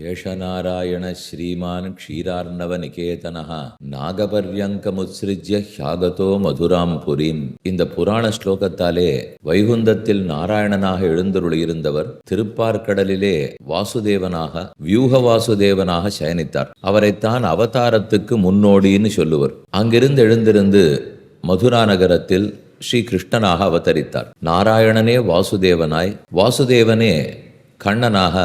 ஏஷ நாராயண ஸ்ரீமான் க்ஷீரார்ணவ நிகேதனஹ நாகபர்யங்கமுத்ஸ்ருஜ்ய ஹ்யாகதோ மதுராம் புரீம். இந்த புராண ஸ்லோகத்தாலே வைகுந்தத்தில் நாராயணனாக எழுந்தருளியிருந்தவர் திருப்பார்கடலிலே வாசுதேவனாக வியூக வாசுதேவனாக சயனித்தார். அவரைத்தான் அவதாரத்துக்கு முன்னோடின்னு சொல்லுவர். அங்கிருந்து எழுந்திருந்து மதுரா நகரத்தில் ஸ்ரீ கிருஷ்ணனாக அவதரித்தார். நாராயணனே வாசுதேவனாய், வாசுதேவனே கண்ணனாக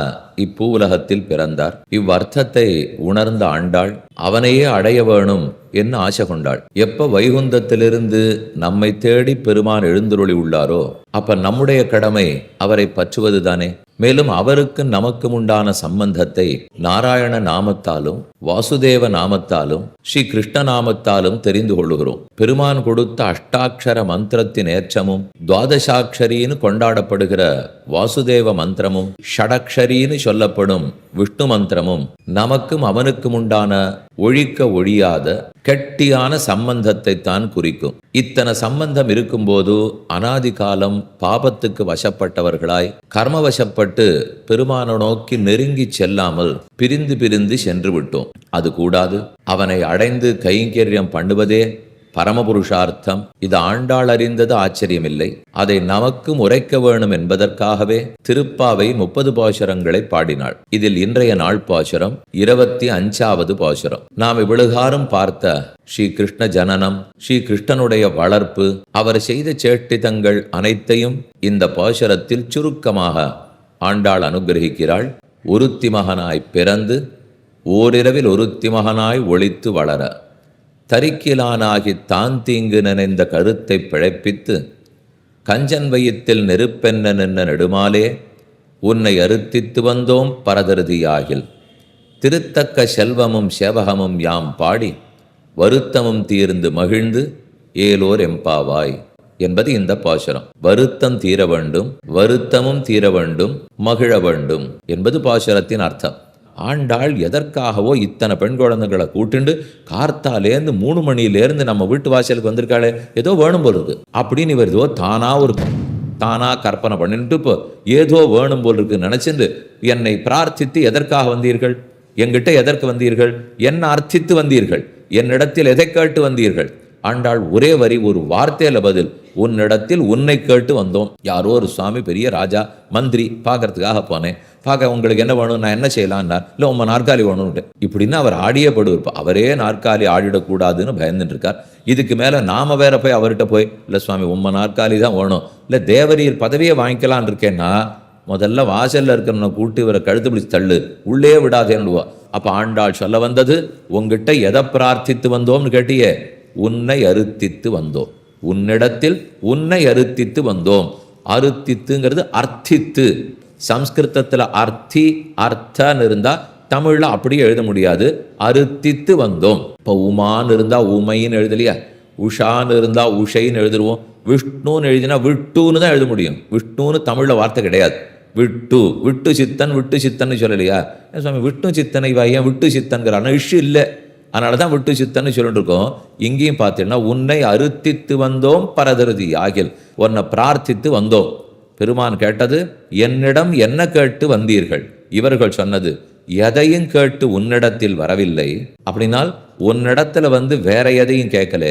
இப்பூவுலகத்தில் பிறந்தார். இவ்வர்த்தத்தை உணர்ந்த ஆண்டாள் அவனையே அடைய வேணும் என்று ஆசை கொண்டாள். எப்ப வைகுந்தத்திலிருந்து நம்மை தேடி பெருமான் எழுந்தருளி உள்ளாரோ அப்ப நம்முடைய கடமை அவரை பற்றுவதுதானே. மேலும் அவருக்கு நமக்கு உண்டான சம்பந்தத்தை நாராயண நாமத்தாலும் வாசுதேவ நாமத்தாலும் ஸ்ரீ கிருஷ்ண நாமத்தாலும் தெரிந்து கொள்ளுகிறோம். பெருமான் கொடுத்த அஷ்டாட்சர மந்திரத்தின் ஏற்றமும் துவாதசாட்சரின்னு கொண்டாடப்படுகிற வாசுதேவ மந்திரமும் ஷடக்ஷரின்னு சொல்லப்படும் விஷ்ணு மந்திரமும் நமக்கும் அவனுக்கும் உண்டான ஒழிக்க ஒழியாத கெட்டியான சம்பந்தத்தை தான் குறிக்கும். இத்தனை சம்பந்தம் இருக்கும்போது அனாதி காலம் பாபத்துக்கு வசப்பட்டவர்களாய் கர்மவசப்பட்டு பெருமான நோக்கி நெருங்கி செல்லாமல் பிரிந்து பிரிந்து சென்று விட்டோம். அது கூடாது. அவனை அடைந்து கைங்கரியம் பண்ணுவதே பரமபுருஷார்த்தம். இது ஆண்டாள் அறிந்தது ஆச்சரியமில்லை. அதை நமக்கும் உரைக்க வேணும் என்பதற்காகவே திருப்பாவை 30 பாசுரங்களை பாடினாள். இதில் இன்றைய நாள் பாசுரம் 25வது பாசுரம். நாம் இவ்வளகாரும் பார்த்த ஸ்ரீ கிருஷ்ண ஜனனம், ஸ்ரீ கிருஷ்ணனுடைய வளர்ப்பு, அவர் செய்த சேட்டிதங்கள் அனைத்தையும் இந்த பாசுரத்தில் சுருக்கமாக ஆண்டாள் அனுகிரகிக்கிறாள். ஒருத்தி மகனாய் பிறந்து ஓரிரவில் ஒருத்தி மகனாய் ஒளித்து வளர தரிக்கிலானாகி தான் தீங்கு நினைந்த கருத்தை பிழைப்பித்து கஞ்சன் வயித்தில் நெருப்பென்ன நின்ன நெடுமாலே உன்னை அறுத்தித்து வந்தோம் பரதருதியாகில் திருத்தக்க செல்வமும் சேவகமும் யாம் பாடி வருத்தமும் தீர்ந்து மகிழ்ந்து ஏலோர் எம்பாவாய் என்பது இந்த பாசுரம். வருத்தம் தீர வேண்டும், வருத்தமும் தீர வேண்டும், மகிழ வேண்டும் என்பது பாசுரத்தின் அர்த்தம். ஆண்டாள் எதற்காகவோ இத்தனை பெண் குழந்தைகளை கூட்டுண்டு கார்த்தாலேருந்து 3 மணியிலேருந்து நம்ம வீட்டு வாசலுக்கு வந்திருக்காளே, ஏதோ வேணும் போல் இருக்கு அப்படின்னு இவர் ஏதோ தானா கற்பனை பண்ணிட்டு இப்போ ஏதோ வேணும் போல் இருக்கு நினைச்சிருந்து என்னை பிரார்த்தித்து எதற்காக வந்தீர்கள், என்கிட்ட எதற்கு வந்தீர்கள், என்ன அர்த்தித்து வந்தீர்கள், என்னிடத்தில் எதை கேட்டு வந்தீர்கள். ஆண்டாள் ஒரே வரி, ஒரு வார்த்தையில பதில், உன்னிடத்தில் உன்னை கேட்டு வந்தோம். யாரோ ஒரு சுவாமி பெரிய ராஜா மந்திரி பார்க்கறதுக்காக போனேன். பார்க்க உங்களுக்கு என்ன வேணும், நான் என்ன செய்யலான்னா, இல்லை உங்க நாற்காலி வேணும்ட்டு இப்படின்னு அவர் ஆடியே படுவிருப்பார். அவரே நாற்காலி ஆடிடக்கூடாதுன்னு பயந்துட்டு இருக்கார். இதுக்கு மேலே நாம வேற போய் அவர்கிட்ட போய் இல்லை சுவாமி உம்ம நாற்காலி தான் வேணும், இல்லை தேவரீர் பதவியை வாங்கிக்கலான் இருக்கேன்னா முதல்ல வாசல்ல இருக்கிறவனை கூட்டு இவரை கழுத்து பிடிச்சு தள்ளு, உள்ளே விடாதேன்னுவா. அப்போ ஆண்டாள் சொல்ல வந்தது, உங்ககிட்ட எதை பிரார்த்தித்து வந்தோம்னு கேட்டியே, உன்னை அறுத்தித்து வந்தோம், உன்னிடத்தில் உன்னை அறுத்தித்து வந்தோம். அறுத்தித்துங்கிறது அர்த்தித்து. சம்ஸ்கிருதத்தில் அர்த்தி அர்த்தன்னு இருந்தா தமிழ்ல அப்படியே எழுத முடியாது. அறுத்தித்து வந்தோம். இப்போ உமான்னு இருந்தா உமைன்னு எழுதலையா, உஷான்னு இருந்தா உஷைன்னு எழுதுருவோம். விஷ்ணுன்னு எழுதினா விட்டுன்னு தான் எழுத முடியும். விஷ்ணுன்னு தமிழ்ல வார்த்தை கிடையாது. விட்டு விட்டு சித்தன் விட்டு சித்தன்னு சொல்லலையா சுவாமி, விஷ்ணு சித்தனை ஏன் விட்டு சித்தன்கிறான், இஷ்யூ இல்லை, அதனால தான் விட்டு சித்தன்னு சொல்லிட்டு இருக்கோம். இங்கேயும் பார்த்தீங்கன்னா உன்னை அறுத்தித்து வந்தோம் பரதருதி ஆகில், உன்னை பிரார்த்தித்து வந்தோம். பெருமான் கேட்டது, என்னிடம் என்ன கேட்டு வந்தீர்கள். இவர்கள் சொன்னது, எதையும் கேட்டு உன்னிடத்தில் வரவில்லை. அப்படின்னால் உன்னிடத்துல வந்து வேற எதையும் கேட்கல.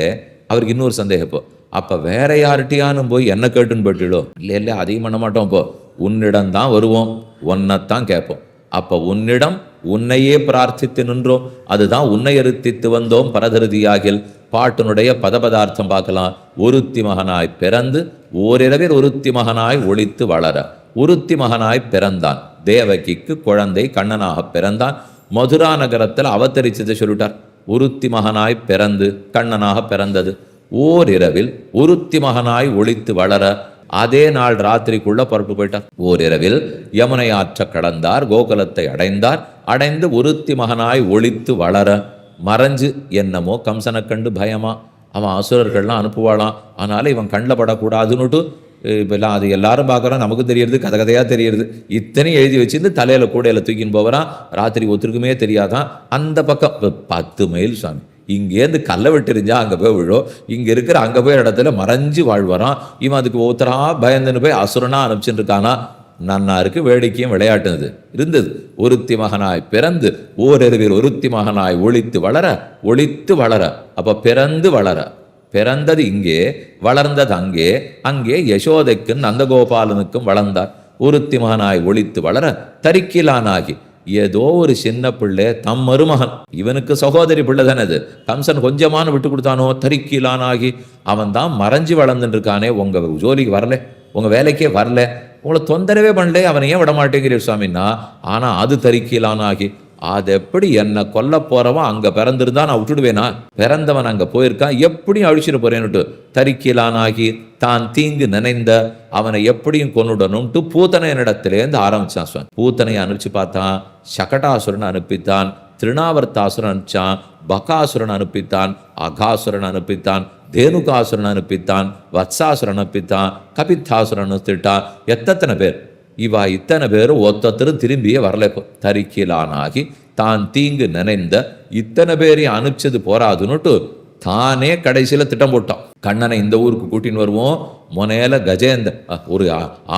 அவருக்கு இன்னொரு சந்தேகம், அப்ப வேற யார்கிட்டையானும் போய் என்ன கேட்டுன்னு போயிட்டோ, இல்லை அதையும் பண்ண மாட்டோம். இப்போ உன்னிடம் தான் வருவோம், உன்னைத்தான் கேட்போம். அப்ப உன்னிடம் உன்னையே பிரார்த்தித்து நின்றோம். அதுதான் உன்னை அறுத்தித்து வந்தோம் பரதருதியாகில். பாட்டினுடைய பதபதார்த்தம் பார்க்கலாம். ஒருத்தி மகனாய் பிறந்து ஓரிரவில் ஒருத்தி மகனாய் ஒளித்து வளர. ஒருத்தி மகனாய் பிறந்தான், தேவகிக்கு குழந்தை கண்ணனாக பிறந்தான். மதுரா நகரத்தில் அவதரிச்சதை சொல்லிட்டார். ஒருத்தி மகனாய் பிறந்து கண்ணனாக பிறந்தது. ஓரிரவில் ஒருத்தி மகனாய் ஒளித்து வளர. அதே நாள் ராத்திரிக்குள்ள புறப்பு போயிட்டார். ஓரிரவில் யமுனை ஆற்ற கடந்தார், கோகுலத்தை அடைந்தார். அடைந்து ஒருத்தி மகனாய் ஒளித்து வளர மறைஞ்சு என்னமோ கம்சனை கண்டு பயமா, அவன் அசுரர்கள்லாம் அனுப்புவாளாம், அதனால இவன் கண்ணில் படக்கூடாதுன்னுட்டு இப்பெல்லாம் அது எல்லாரும் பார்க்குறோம், நமக்கு தெரியறது, கதையாக தெரியறது. இத்தனையும் எழுதி வச்சுருந்து தலையில் கூடையில் தூக்கின்னு போகிறான். ராத்திரி ஒருத்தருக்குமே தெரியாதான். அந்த பக்கம் 10 மைல் சுவாமி, இங்கேருந்து கல்லை விட்டுருந்தா அங்கே போய் விழும், இங்கே இருக்கிற அங்கே போய் இடத்துல மறைஞ்சு வாழ்வரான். இவன் அதுக்கு ஒருத்தரா பயந்துன்னு போய் அசுரனா அனுப்பிச்சுட்டு இருக்கானா. நன்னாருக்கு வேடிக்கையும் விளையாட்டுனது இருந்தது. ஒருத்தி மகனாய் பிறந்து ஓரெருவில் ஒருத்தி மகனாய் ஒளித்து வளர. அப்ப பிறந்து வளர, பிறந்தது இங்கே, வளர்ந்தது அங்கே. அங்கே யசோதைக்கும் நந்தகோபாலனுக்கும் வளர்ந்தார். ஒருத்தி மகனாய் ஒளித்து வளர தரிக்கிலானாகி. ஏதோ ஒரு சின்ன பிள்ளை தம் மருமகன், இவனுக்கு சகோதரி பிள்ளை தானே அது, கம்சன் கொஞ்சமான விட்டு கொடுத்தானோ, தரிக்கிலானாகி. அவன் தான் மறைஞ்சு வளர்ந்துட்டு இருக்கானே, உங்க ஜோலிக்கு வரல, உங்க வேலைக்கே வரல, உங்களை தொந்தரவே பண்ணல, அவனை ஏன் விட மாட்டேங்கிறீர் சுவாமின்னா. ஆனா அது தரிக்கிலானாகி. அது எப்படி என்னை கொல்ல போறவன் அங்க பிறந்திருந்தா நான் விட்டுடுவேனா? பிறந்தவன் அங்க போயிருக்கான், எப்படியும் அழிச்சிட்டு போறேன்னுட்டு தரிக்கிலானாகி. தான் தீங்கு நினைந்த அவனை எப்படியும் கொன்னுடணும்ட்டு பூத்தனையனிடத்திலேருந்து ஆரம்பிச்சான் சுவாமி. பூத்தனையை அனுப்பிச்சு பார்த்தான், சகடாசுரன் அனுப்பித்தான், திருநாவர்த்தாசுரன் அனுப்பிச்சான், பகாசுரன் அனுப்பித்தான், அகாசுரன் அனுப்பித்தான், தேனுகாசுரன் அனுப்பித்தான், வத்சாசுரன் அனுப்பித்தான், கபித்தாசுரன் அனுப்பித்தான். எத்தனை பேர் இவா, இத்தனை பேரும் ஒத்தத்தரும் திரும்பியே வரல. தரிக்கிலானாகி தான் தீங்கு நினைந்த இத்தனை பேரையும் அனுப்பிச்சது போராதுன்னுட்டு தானே கடைசியில திட்டம் போட்டான். கண்ணனை இந்த ஊருக்கு கூட்டின்னு வருவோம், முனையில கஜேந்திர ஒரு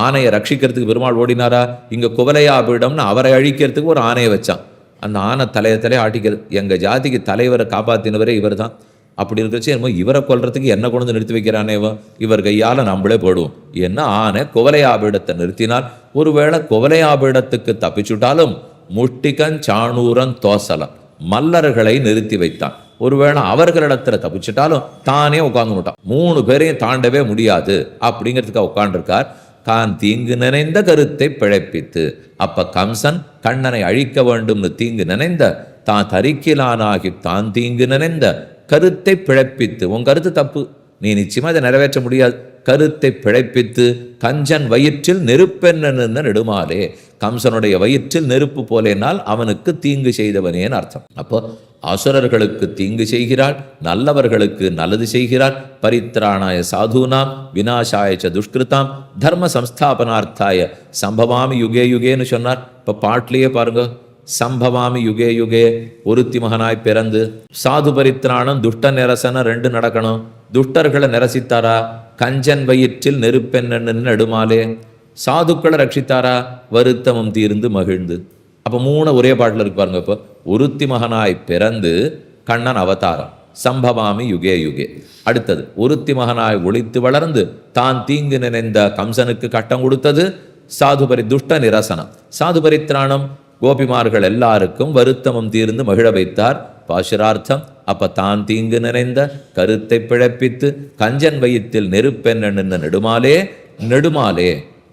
ஆணையை ரட்சிக்கிறதுக்கு பெருமாள் ஓடினாரா, இங்க குவலையாபிடம்னு அவரை அழிக்கிறதுக்கு ஒரு ஆணையை வச்சான். அந்த ஆனை தலையை ஆட்டிக்கிறது. எங்க ஜாதிக்கு தலைவரை காப்பாத்தினவரே இவர் தான். அப்படி இருக்கிறச்சு என்னமோ இவரை கொல்றதுக்கு என்ன கொண்டு நிறுத்தி வைக்கிறானேவோ, இவர் கையால் நம்மளே போடுவோம் என்ன. ஆனை குவலையாபீடத்தை நிறுத்தினால், ஒருவேளை குவலையாபீடத்துக்கு தப்பிச்சுட்டாலும் முட்டிகன் சாணூரன் தோசலம் மல்லர்களை நிறுத்தி வைத்தான். ஒருவேளை அவர்களிடத்துல தப்பிச்சுட்டாலும் தானே உட்கார்ந்து விட்டான். 3 பேரையும் தாண்டவே முடியாது அப்படிங்கிறதுக்காக உட்காண்டிருக்கார். தான் தீங்கு நினைந்த கருத்தை பிழைப்பித்து. அப்ப கம்சன் கண்ணனை அழிக்க வேண்டும்னு தீங்கு நினைந்த, தான் தரிக்கிலானாகி தான் தீங்கு நினைந்த கருத்தை பிழைப்பித்து. உன் கருத்து தப்பு, நீ நிச்சயமா இதை நிறைவேற்ற முடியாது. கருத்தை பிழைப்பித்து கஞ்சன் வயிற்றில் நெருப்பென்ன நெடுமாலே. கம்சனுடைய வயிற்றில் நெருப்பு போலேனால் அவனுக்கு தீங்கு செய்தவனேன்னு அர்த்தம். அப்போ அசுரர்களுக்கு தீங்கு செய்கிறாள், நல்லவர்களுக்கு நல்லது செய்கிறாள். பரித்ராணாய சாதுனாம் விநாசாய ச துஷ்கிருதாம் தர்ம சம்ஸ்தாபனார்த்தாய சம்பவாமி யுகே யுகேன்னு சொன்னார். இப்போ பாட்டிலேயே பாருங்க, சம்பவாமி யுகே யுகே. ஒருத்தி மகனாய் பிறந்து சாது பரித்ராணம் துஷ்ட நிரசன 2 நடக்கணும். துஷ்டர்களை நிரசித்தாரா, கஞ்சன் வயிற்றில் நெருப்பென்னு நெடுமாலே. சாதுக்களை ரட்சித்தாரா, வருத்தமும் தீர்ந்து மகிழ்ந்து. அப்போ 3 ஒரே பாட்டில் இருக்கு பாருங்க. இப்போ ஒருத்தி மகனாய் பிறந்து கண்ணன் அவதாரம், சம்பவாமி யுகே யுகே. அடுத்தது ஒருத்தி மகனாய் ஒளித்து வளர்ந்து தான் தீங்கு நினைந்த கம்சனுக்கு கட்டம் கொடுத்தது சாதுபரி துஷ்ட நிரசனம். சாது பரித்ராணம் கோபிமார்கள் எல்லாருக்கும் வருத்தமும் தீர்ந்து மகிழ வைத்தார். பாசுரார்த்தம். அப்ப தான் தீங்கு நிறைந்த கருத்தை பிழைப்பித்து கஞ்சன் வயிற்றில் நெருப்பென்ன நெடுமாலே. நெடுமாலே,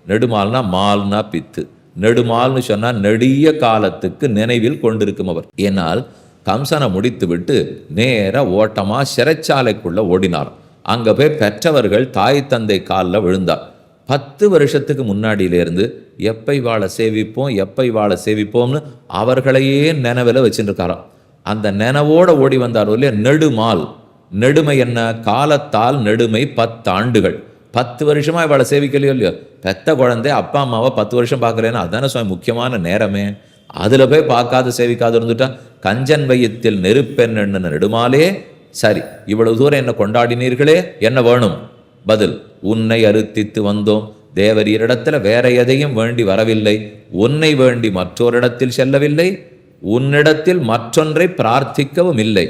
நெடுமால்னா மால்னா பித்து, நெடுமால்னு சொன்னா நெடிய காலத்துக்கு நினைவில் கொண்டிருக்கும் அவர். ஏனால் கம்சனை முடித்து விட்டு நேர ஓட்டமா சிறைச்சாலைக்குள்ள ஓடினார். அங்க போய் பெற்றவர்கள் தாய் தந்தை காலில் விழுந்தார். 10 வருஷத்துக்கு முன்னாடியிலேருந்து எப்பை வாழ சேவிப்போம்னு அவர்களையே நினைவில் வச்சுருக்காராம். அந்த நினைவோட ஓடி வந்தாரோ இல்லையா. நெடுமால், நெடுமை என்ன, காலத்தால் நெடுமை 10 ஆண்டுகள். 10 வருஷமா இவளை சேவிக்கலையோ இல்லையோ. பெத்த குழந்தை அப்பா அம்மாவை 10 வருஷம் பார்க்கலன்னா அதுதானே சுவாமி முக்கியமான நேரமே. அதுல போய் பார்க்காத சேவிக்காத இருந்துட்டா. கஞ்சன் வயிற்றில் நெருப்பென்ன நெடுமாலே. சரி, இவ்வளவு தூரம் என்ன கொண்டாடினீர்களே, என்ன வேணும்? பதில், உன்னை அறுத்தித்து வந்தோம். தேவரீரிடத்துல வேற எதையும் வேண்டி வரவில்லை. உன்னை வேண்டி மற்றோரிடத்தில் செல்லவில்லை. உன்னிடத்தில் மற்றொன்றை பிரார்த்திக்கவும் இல்லை.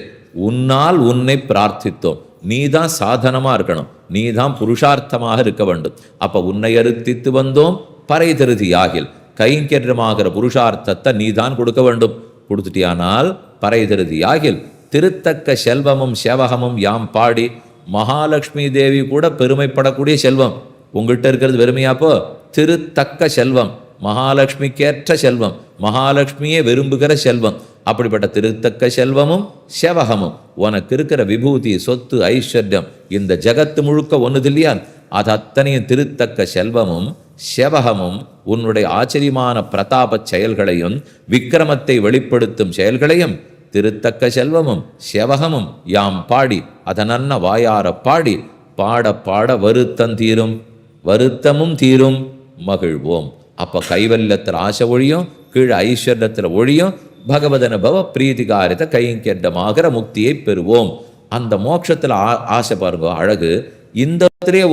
உன்னால் உன்னை பிரார்த்தித்தோம். நீதான் சாதனமா இருக்கணும், நீதான் புருஷார்த்தமாக இருக்க வேண்டும். அப்ப உன்னை அறுத்தித்து வந்தோம் பறை திருதியாகில். கைங்கரியமாகிற புருஷார்த்தத்தை நீதான் கொடுக்க வேண்டும். கொடுத்துட்டியானால் பறை திருதியாகில் திருத்தக்க செல்வமும் சேவகமும் யாம் பாடி. மகாலட்சுமி தேவி கூட பெருமைப்படக்கூடிய செல்வம் உங்கள்கிட்ட இருக்கிறது வெறுமையாப்போ. திருத்தக்க செல்வம், மகாலட்சுமிக்கேற்ற செல்வம், மகாலட்சுமியே விரும்புகிற செல்வம். அப்படிப்பட்ட திருத்தக்க செல்வமும் சேவகமும் உனக்கு இருக்கிற விபூதி, சொத்து, ஐஸ்வர்யம் இந்த ஜகத்து முழுக்க ஒன்றுது இல்லையா. அது அத்தனையும் திருத்தக்க செல்வமும் சேவகமும் உன்னுடைய ஆச்சரியமான பிரதாப செயல்களையும் விக்கிரமத்தை வெளிப்படுத்தும் செயல்களையும் திருத்தக்க செல்வமும் சேவகமும் யாம் பாடி. அதனன்ன வாயார பாடி. பாட பாட வருத்தம் தீரும், வருத்தமும் தீரும், மகிழ்வோம். அப்ப கைவல்யத்தில் ஆசை ஒழியும், கீழே ஐஸ்வர்யத்தில் ஒழியும். பகவதனுபவ பிரீதிகாரித கைங்கெண்டமாகிற முக்தியை பெறுவோம். அந்த மோட்சத்தில் ஆசை பாருங்க, அழகு. இந்த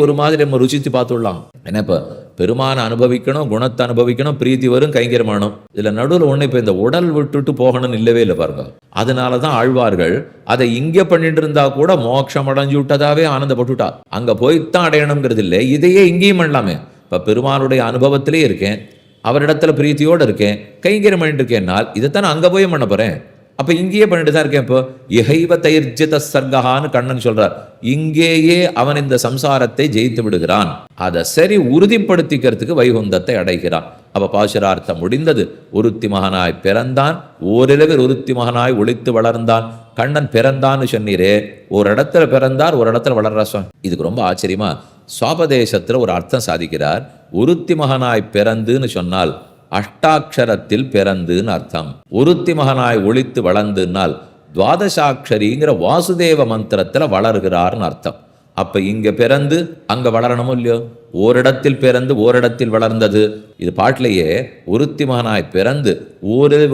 ஒரு மாதிரி நம்ம ருசித்து பார்த்துடலாம். என்ன, இப்போ பெருமானை அனுபவிக்கணும், குணத்தை அனுபவிக்கணும், பிரீத்தி வரும், கைங்கரமானும். இதுல நடுவில் ஒண்ணு இப்ப இந்த உடல் விட்டுட்டு போகணும்னு இல்லவே இல்லை பாருங்க. அதனாலதான் ஆழ்வார்கள் அதை இங்க பண்ணிட்டு இருந்தா கூட மோட்சம் அடைஞ்சு விட்டதாவே ஆனந்தப்பட்டுட்டா. அங்க போய்த்தான் அடையணுங்கிறது இல்லை, இதையே இங்கேயும் பண்ணலாமே. இப்ப பெருமானுடைய அனுபவத்திலே இருக்கேன், அவரிடத்துல பிரீத்தியோடு இருக்கேன், கைங்கரம் பண்ணிட்டு இருக்கேன்னால் இதைத்தான் அங்க போய் பண்ண போறேன். அப்ப இங்கேயே பண்ணிட்டு தான் இருக்கேன். இப்போ இகைவ தைர்ஜித சர்கான்னு கண்ணன் சொல்றார். இங்கேயே அவன் இந்த சம்சாரத்தை ஜெயித்து விடுகிறான். அதை சரி உறுதிப்படுத்திக்கிறதுக்கு வைகுந்தத்தை அடைகிறான். அப்ப பாசுரார்த்தம் முடிந்தது. ஒருத்தி மகனாய் பிறந்தான், ஓரிரவில் ஒருத்தி மகனாய் ஒளித்து வளர்ந்தான். கண்ணன் பிறந்தான்னு சொன்னீரே, ஒரு இடத்துல பிறந்தார், ஒரு இடத்துல வளர்ற சுவாமி. இதுக்கு ரொம்ப ஆச்சரியமா சுவாபதேசத்துல ஒரு அர்த்தம் சாதிக்கிறார். ஒருத்தி மகனாய் பிறந்துன்னு சொன்னால் அஷ்டாட்சரத்தில் பிறந்துன்னு அர்த்தம். ஒருத்தி மகனாய் ஒளித்து வளர்ந்துனால் துவாதசாட்சரிங்கிற வாசுதேவ மந்திரத்துல வளர்கிறார்னு அர்த்தம். அப்ப இங்க பிறந்து அங்க வளரணுமோ இல்லையோ? ஓரிடத்தில் பிறந்து ஓரிடத்தில் வளர்ந்தது. இது பாட்டிலேயே ஒருத்தி மகனாய் பிறந்து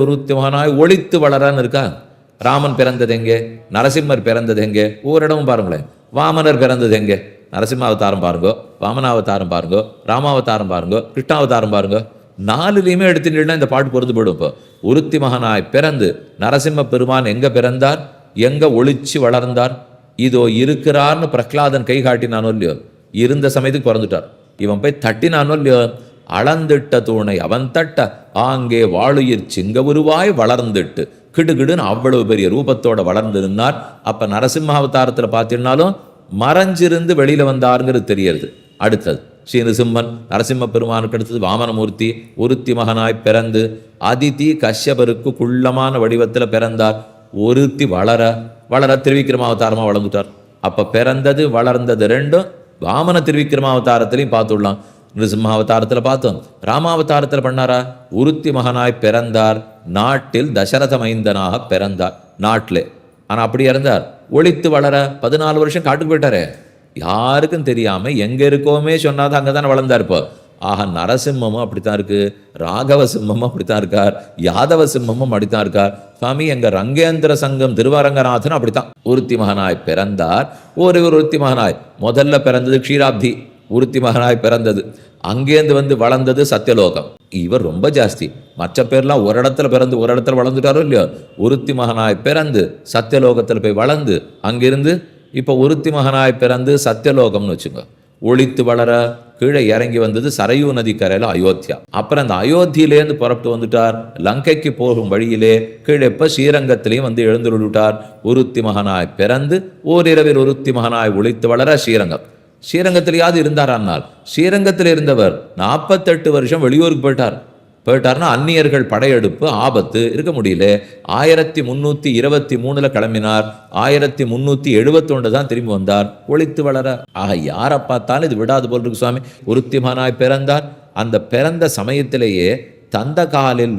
ஒருத்தி மகனாய் ஒளித்து வளரான்னு இருக்கா. ராமன் பிறந்தது எங்கே? நரசிம்மர் பிறந்தது எங்கே? ஓரிடமும் பாருங்களேன். வாமனர் பிறந்தது எங்கே? நரசிம்ம அவதாரம் பாருங்கோ, வாமனாவதாரம் பாருங்கோ, ராமாவதாரம் பாருங்கோ, கிருஷ்ணாவதாரம் பாருங்கோ. 4லையுமே எடுத்துட்டீங்கன்னா இந்த பாட்டு பொறுத்து போயிடும். இப்போ ஒருத்தி மகனாய் பிறந்து நரசிம்ம பெருமான் எங்க பிறந்தார், எங்க ஒளிச்சு வளர்ந்தார்? இதோ இருக்கிறார்னு பிரகலாதன் கை காட்டினானோ இல்லையோ, இருந்த சமயத்துக்கு பிறந்துட்டார். இவன் போய் தட்டினானோ இல்லையோ, அளந்திட்ட தூணை அவன் தட்ட ஆங்கே வாழுயிர் சிங்க உருவாய் வளர்ந்துட்டு கிடுகிடுன்னு அவ்வளவு பெரிய ரூபத்தோட வளர்ந்து நின்னார். அப்ப நரசிம்ம அவதாரத்துல பார்த்தீங்கன்னாலும் மறைஞ்சிருந்து வெளியில வந்தாருங்கிறது தெரியறது. அடுத்தது ஸ்ரீநிருசிம்மன், நரசிம்ம பெருமானுக்கு அடுத்தது வாமனமூர்த்தி ஒருத்தி மகனாய் பிறந்து அதிதி கஷ்யபருக்கு குள்ளமான வடிவத்தில் பிறந்தார். ஒருத்தி வளர வளர திருவிக்கிரமாவதாரமாக வளர்ந்துட்டார். அப்போ பிறந்தது வளர்ந்தது ரெண்டும் வாமன திருவிக்கிரமாவதாரத்திலையும் பார்த்துடலாம். நிருசிம்மாவதாரத்தில் பார்த்தோம், ராமாவதாரத்தில் பண்ணாரா? ஒருத்தி மகனாய் பிறந்தார், நாட்டில் தசரத மைந்தனாக பிறந்தார். நாட்டில் ஆனால் அப்படி இறந்தார். ஒளித்து வளர 14 வருஷம் காட்டுக்கு போயிட்டாரே, யாருக்கும் தெரியாம எங்க இருக்கோமே சொன்னாதான் அங்கதானே வளர்ந்தார். இப்போ ஆக நரசிம்மமும் அப்படித்தான் இருக்கு, ராகவ சிம்மமும் அப்படித்தான் இருக்கார், யாதவ சிம்மமும் அப்படித்தான் இருக்கார். சுவாமி எங்க ரங்கேந்திர சங்கம் திருவரங்கநாதன் அப்படித்தான் ஒருத்தி மகனாய் பிறந்தார். ஒருத்தி மகனாய் முதல்ல பிறந்தது க்ஷீராப்தி, ஒருத்தி மகனாய் பிறந்தது. அங்கேருந்து வந்து வளர்ந்தது சத்தியலோகம். இவர் ரொம்ப ஜாஸ்தி. மற்ற பேர்லாம் ஒரு இடத்துல பிறந்து ஒரு இடத்துல வளர்ந்துட்டாரோ இல்லையோ, ஒருத்தி மகனாய் பிறந்து சத்தியலோகத்தில் போய் வளர்ந்து அங்கிருந்து இப்போ ஒருத்தி மகனாய் பிறந்து சத்தியலோகம்னு வச்சுங்க. ஒளித்து வளர கீழே இறங்கி வந்தது சரையூ நதி கரையில் அயோத்தியா. அப்புறம் அந்த அயோத்தியிலேருந்து புறப்பட்டு வந்துட்டார். லங்கைக்கு போகும் வழியிலே கீழே இப்போ ஸ்ரீரங்கத்திலையும் வந்து எழுந்துள்ளார். ஒருத்தி மகனாய் பிறந்து ஓரிரவில் ஒருத்தி மகனாய் ஒளித்து வளர ஸ்ரீரங்கம். ஸ்ரீரங்கத்திலேயாவது இருந்தாரானால், ஸ்ரீரங்கத்தில் இருந்தவர் 48 வருஷம் வெளியூருக்கு போயிட்டார்னா அந்நியர்கள் படையெடுப்பு ஆபத்து இருக்க முடியல. 1323 கிளம்பினார். 1371 தான் திரும்பி வந்தார். ஒளித்து வளர. ஆக யாரை பார்த்தாலும் இது விடாது போல் இருக்கு சுவாமி. ஒருத்தி மகனாய் பிறந்தார். அந்த பிறந்த சமயத்திலேயே தந்த காலில்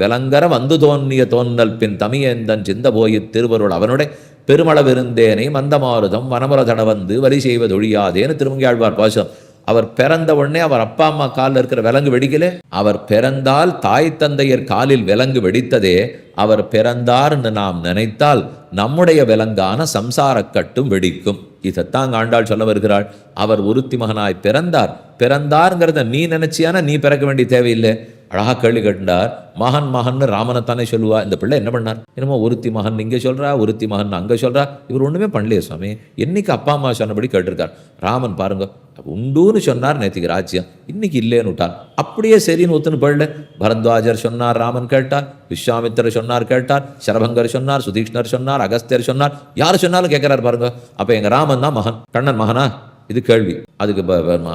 விளங்கர வந்து தோன்றிய தோன்னல் பின் தமியந்தன் சிந்த போய் திருவருள் அவனுடைய பெருமளவிருந்தேனை மந்தமாருதம் வனமுற தட வந்து வரி செய்வதொழியாதேன்னு திருமங்கையாழ்வார் பாசம். அவர் பிறந்த உடனே அவர் அப்பா அம்மா காலில் இருக்கிற விலங்கு வெடிக்கலே. அவர் பிறந்தால் தாய் தந்தையர் காலில் விலங்கு வெடித்ததே. அவர் பிறந்தார்னு நாம் நினைத்தால் நம்முடைய விலங்கான சம்சாரக்கட்டும் வெடிக்கும். இதைத்தான் ஆண்டாள் சொல்ல வருகிறாள். அவர் ஒருத்தி மகனாய் பிறந்தார்ங்கிறத நீ நினைச்சியானா நீ பிறக்க வேண்டிய தேவையில்லை. அழகா கேள்வி கேட்டார். மகன் ராமனைத்தானே சொல்லுவா. இந்த பிள்ளை என்ன பண்ணார்? என்னமோ ஒருத்தி மகன் இங்கே சொல்றா, ஒருத்தி மகன் அங்கே சொல்றா. இவர் ஒண்ணுமே பண்ணலையே சுவாமி. என்னைக்கு அப்பா அம்மா சொன்னபடி கேட்டிருக்கார். ராமன் பாருங்க உண்டுன்னு சொன்னார் நேற்றுக்கு ராஜ்யம், இன்னைக்கு இல்லைன்னு விட்டார். அப்படியே சரின்னு ஒத்துன்னு போயிடல. பரத்வாஜர் சொன்னார், ராமன் கேட்டார். விஸ்வாமித்திரர் சொன்னார், கேட்டார். சரபங்கர் சொன்னார், சுதீஷ்ணர் சொன்னார், அகஸ்தியர் சொன்னார். யார் சொன்னாலும் கேட்கிறார் பாருங்க. அப்ப எங்க ராமன் தான் மகன், கண்ணன் மகனா? இது கேள்வி. அதுக்கு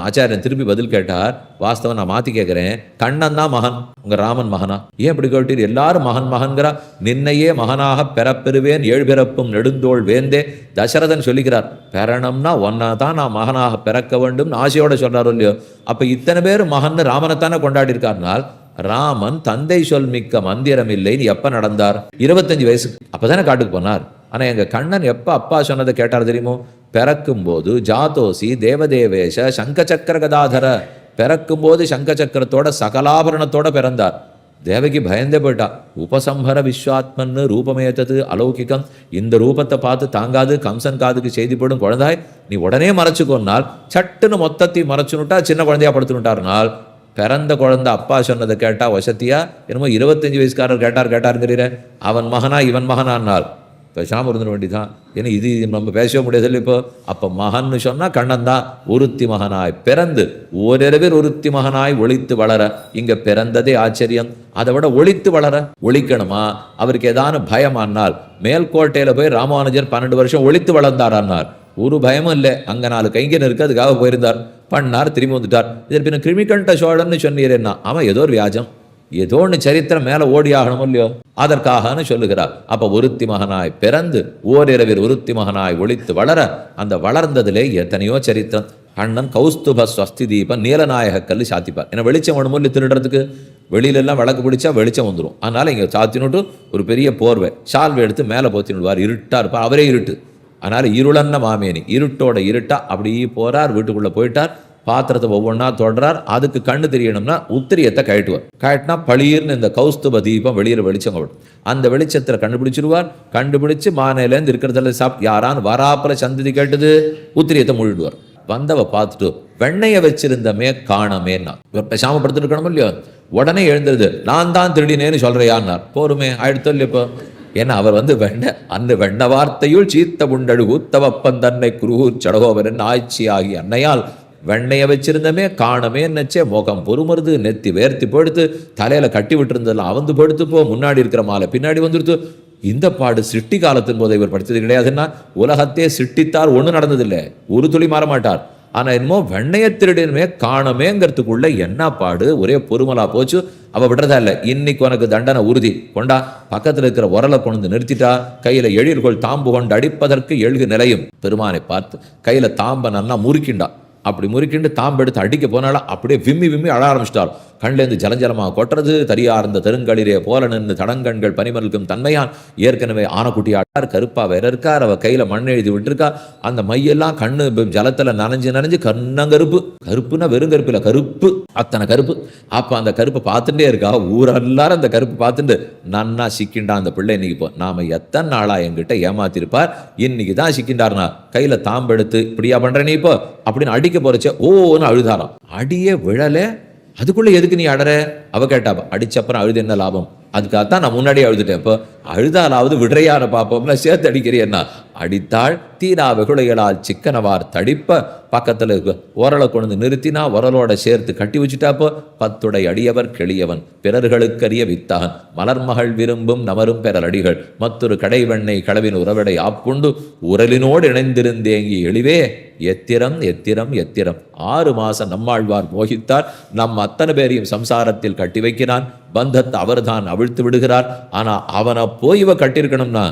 ஆச்சாரியன் திருப்பி பதில் கேட்டார். வாஸ்தவம் நான் மாத்தி கேட்கிறேன், கண்ணன் தான் மகன், உங்க ராமன் மகனா? ஏன் இப்படி கேட்டீர்? எல்லாரும் மகன்கிறா. நின்னையே மகனாக பெறப்பெறுவேன் 7 பிறப்பும் நெடுந்தோள் வேந்தே தசரதன் சொல்லிக்கிறார். பெறணும்னா ஒன்னா தான் நான் மகனாக பிறக்க வேண்டும் ஆசையோட சொல்றாரோ இல்லையோ. அப்ப இத்தனை பேர் மகன் ராமனைத்தானே கொண்டாடி இருக்காருனால், ராமன் தந்தை சொல் மிக்க மந்திரம் இல்லைன்னு எப்ப நடந்தார்? 25 வயசுக்கு. அப்பதானே காட்டுக்கு போனார். ஆனா எங்க கண்ணன் எப்ப அப்பா சொன்னதை கேட்டார் தெரியுமோ? பிறக்கும் போது ஜாதோசி தேவதேவேஷ சங்க சக்கர கதாதர. பிறக்கும் போது சங்க சக்கரத்தோட சகலாபரணத்தோட பிறந்தார். தேவகி பயந்தே போயிட்டா. உபசம்ஹர விஸ்வாத்மன்னு ரூபமேத்தது அலௌகிகம், இந்த ரூபத்தை பார்த்து தாங்காது, கம்சன் காதுக்கு செய்தி போடும் குழந்தாய் நீ உடனே மறைச்சுக்கோன்னால் சட்டுன்னு மொத்தத்தையும் மறைச்சுனுட்டா. சின்ன குழந்தையா படுத்துனுட்டார்னால் பிறந்த குழந்தை அப்பா சொன்னதை கேட்டா வசத்தியா, என்னமோ 25 வயசுக்காரர் கேட்டாருங்கிறீர, அவன் மகனா இவன் மகனானால் பேசாமல் இருந்துட வேண்டிதான். ஏன்னா இது நம்ம பேசவே முடியாது இப்போ. அப்போ மகன்னு சொன்னால் கண்ணன் தான். ஒருத்தி மகனாய் பிறந்து ஓரிரவில் ஒருத்தி மகனாய் ஒளித்து வளர, இங்கே பிறந்ததே ஆச்சரியம். அதை விட ஒளித்து வளர ஒழிக்கணுமா? அவருக்கு ஏதான பயமானால் மேல்கோட்டையில் போய் ராமானுஜர் 12 வருஷம் ஒளித்து வளர்ந்தாரான்னார். ஒரு பயமும் இல்லை, அங்கே 4 கைங்கன் இருக்கு, அதுக்காக போயிருந்தார், பண்ணார், திரும்பி வந்துட்டார். இதற்கு பின்ன கிருமிகண்ட சோழன்னு சொன்னீரேன்னா அவன் ஏதோ ஒரு வியாஜம், ஏதோ ஒன்று சரித்திரம் மேலே ஓடி ஆகணும் இல்லையோ, அதற்காகனு சொல்லுகிறார். அப்போ ஒருத்தி மகனாய் பிறந்து ஓரிரவில் ஒருத்தி மகனாய் ஒளித்து வளர, அந்த வளர்ந்ததிலே எத்தனையோ சரித்திரம். கண்ணன் கௌஸ்துப ஸ்வஸ்தி தீபம் நீலநாயக கல்லு சாத்திப்பார். ஏன்னா வெளிச்சம் வேணுமோ இல்லை திருடுறதுக்கு, வெளியிலெல்லாம் விளக்கு பிடிச்சா வெளிச்சம் வந்துடும். அதனால் இங்கே சாத்தினுட்டு ஒரு பெரிய போர்வை சால்வை எடுத்து மேலே போத்தினுடுவார். இருட்டாக இருப்பார், அவரே இருட்டு. அதனால் இருளன்ன மாமேனி, இருட்டோட இருட்டா அப்படியே போகிறார். வீட்டுக்குள்ளே போயிட்டார், பாத்திரத்தை ஒவ்வொன்றா தொடரார். அதுக்கு கண்ணு தெரியணும்னா உத்திரியத்தை கழட்டுவார். கழட்டினா பளீர்னு இந்த கௌஸ்துப தீபம் வெளியில் வெளிச்சம் வரும். அந்த வெளிச்சத்தில் கண்டுபிடிச்சிருவார். கண்டுபிடிச்சு மானையிலேருந்து இருக்கிறதுல சாப்பிட்டு யாரான்னு வராப்புல சந்ததி கேட்டது உத்திரியத்தை முழுடுவார். வந்தவ பார்த்துட்டு வெண்ணையை வச்சிருந்தமே காணமேன்னா பேசாம படுத்துட்டு இருக்கணும் இல்லையோ. உடனே எழுந்துருது, நான் தான் திருடினேன்னு சொல்றையான்னார். போருமே ஆயிடுத்தோ இல்லையோ இப்போ. ஏன்னா அவர் அந்த வெண்ண வார்த்தையுள் சீத்த புண்டழு ஊத்தவப்பன் தன்னை குருகூர் சடகோவரன் ஆட்சி ஆகி அன்னையால் வெண்ணையை வச்சிருந்தமே காணமே நச்சே முகம் பொறுமருது, நெத்தி வேர்த்தி போடுத்து, தலையில கட்டி விட்டுருந்ததெல்லாம் அவந்து படுத்து போ, முன்னாடி இருக்கிற மாலை பின்னாடி வந்துடுத்து. இந்த பாடு சிருஷ்டி காலத்தின் போது இவர் படித்தது கிடையாதுன்னா, உலகத்தையே சிருஷ்டித்தார், ஒன்றும் நடந்ததில்லை, ஒரு துளி மாற மாட்டார். ஆனால் என்னமோ வெண்ணைய திருடனுமே காணமேங்கிறதுக்குள்ள என்ன பாடு, ஒரே பொறுமலா போச்சு. அவள் விடுறதா இல்லை, இன்னைக்கு உனக்கு தண்டனை உறுதி, கொண்டா. பக்கத்தில் இருக்கிற உரலை கொண்டு நிறுத்திட்டா. கையில் எழில்கொள் தாம்பு கொண்டு அடிப்பதற்கு எழுகு நிலையும். பெருமானை பார்த்து கையில் தாம்பை நல்லா முறுக்கிண்டா. அப்படி முறுக்கிண்டு தாம்பு எடுத்து அடிக்க போனாலும் அப்படியே விம்மி விம்மி அழ ஆரம்பிச்சிட்டாள். கண்லேருந்து ஜலஞ்சலமாக கொட்டுறது. தரியார்ந்த தெருங்களிலே போல நின்று தடங்கண்கள் பனிமல்கும் தன்மையான். ஏற்கனவே ஆனக்குட்டி ஆட்டார், கருப்பா வேற இருக்கார். அவள் கையில் மண் எழுதி விட்டுருக்கா. அந்த மையெல்லாம் கண்ணு ஜலத்தில் நனைஞ்சு கண்ணங்கருப்பு. கருப்புன்னா வெறும் கருப்பு இல்லை, கருப்பு, அத்தனை கருப்பு. அப்போ அந்த கருப்பை பார்த்துட்டே இருக்கா. ஊரெல்லாரும் அந்த கருப்பு பார்த்துட்டு நன்னா சிக்கிண்டா அந்த பிள்ளை. இன்னைக்கு இப்போ நாம எத்தனை நாளா என்கிட்ட ஏமாத்திருப்பார், இன்னைக்கு தான் சிக்கிண்டார்னா. கையில் தாம்பெடுத்து இப்படியா பண்ற நீ இப்போ அப்படின்னு அடிக்க போறச்ச ஓன்னு அழுதாராம். அடியே விழலை. அதுக்குள்ள எதுக்கு நீ அடற? அவ கேட்டாப்பா. அடிச்சப்பறம் அழுது என்ன லாபம்? அதுக்காகத்தான் நான் முன்னாடியே அழுதுட்டேன். இப்போ அழுதாலாவது விடுறையான பார்ப்போம்னா சேர்த்து அடிக்கிறியன்னா. அடித்தாள் தீரா வெகுளைகளால் சிக்கனவார் தடிப்ப. பக்கத்தில் உரலை கொண்டு நிறுத்தினா உரலோட சேர்த்து கட்டி வச்சுட்டாப்போ. 10 அடியவர் கெளியவன் பிறர்களுக்கரிய வித்தகன் மலர்மகள் விரும்பும் நமரும் பெறலடிகள் மற்றொரு கடைவெண்ணெய் களவின் உறவடை ஆப்புண்டு உரலினோடு இணைந்திருந்தேங்கி எளிவே எத்திரம் எத்திரம் எத்திரம். 6 மாசம் நம்மாழ்வார் மோகித்தார். நம் அத்தனை பேரையும் சம்சாரத்தில் கட்டி வைக்கிறான். பந்தத்தை அவர்தான் அவிழ்த்து விடுகிறார். ஆனா அவனை போய் இவ கட்டியிருக்கணும்னா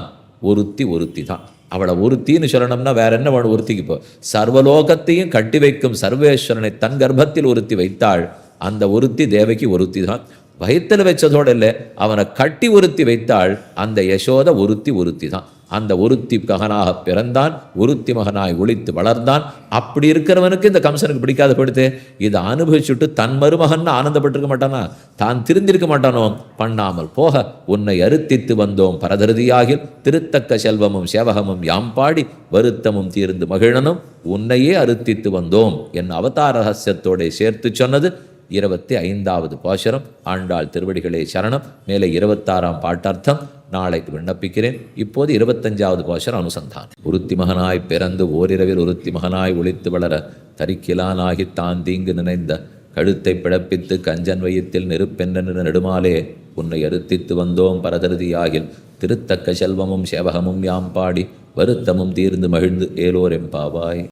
ஒருத்தி தான். அவளை ஒருத்தின்னு சொல்லணும்னா வேற என்ன வேணும் ஒருத்திக்கு? இப்போ சர்வலோகத்தையும் கட்டி வைக்கும் சர்வேஸ்வரனை தன் கர்ப்பத்தில் ஒருத்தி வைத்தாள். அந்த ஒருத்தி தேவகி ஒருத்தி தான். வயிற்றில் வச்சதோடு இல்லை, அவனை கட்டி ஒருத்தி வைத்தாள். அந்த யசோத ஒருத்தி தான். அந்த ஒருத்தி மகனாக பிறந்தான், ஒருத்தி மகனாய் ஒளித்து வளர்ந்தான். அப்படி இருக்கிறவனுக்கு இந்த கம்சனுக்கு பிடிக்காத படுத்து இதை அனுபவிச்சுட்டு தன் மருமகன் ஆனந்தப்பட்டிருக்க மாட்டானா? தான் திருந்திருக்க மாட்டானோ? பண்ணாமல் போக உன்னை அறுத்தித்து வந்தோம் பரதருதியாகில் திருத்தக்க செல்வமும் சேவகமும் யாம் பாடி வருத்தமும் தீர்ந்து மகிழனும் உன்னையே அறுத்தித்து வந்தோம் என் அவதார ரகசியத்தோட சேர்த்து சொன்னது 25வது பாசுரம். ஆண்டாள் திருவடிகளே சரணம். மேலே 26ஆம் பாட்டர்த்தம் நாளைக்கு விண்ணப்பிக்கிறேன். இப்போது 25வது பாசுரம் அனுசந்தானம். ஒருத்தி மகனாய் பிறந்து ஓரிரவில் ஒருத்தி மகனாய் ஒளித்து வளர தரிக்கிலானாகி தான் தீங்கு நினைந்த கழுத்தை பிழப்பித்து கஞ்சன் வயிற்றில் நெருப்பென்ற நெடுமாலே உன்னை அறுத்தித்து வந்தோம் பரதருதியாகில் திருத்தக்க செல்வமும் சேவகமும் யாம் பாடி வருத்தமும் தீர்ந்து மகிழ்ந்து ஏலோர் எம்பாவாய்.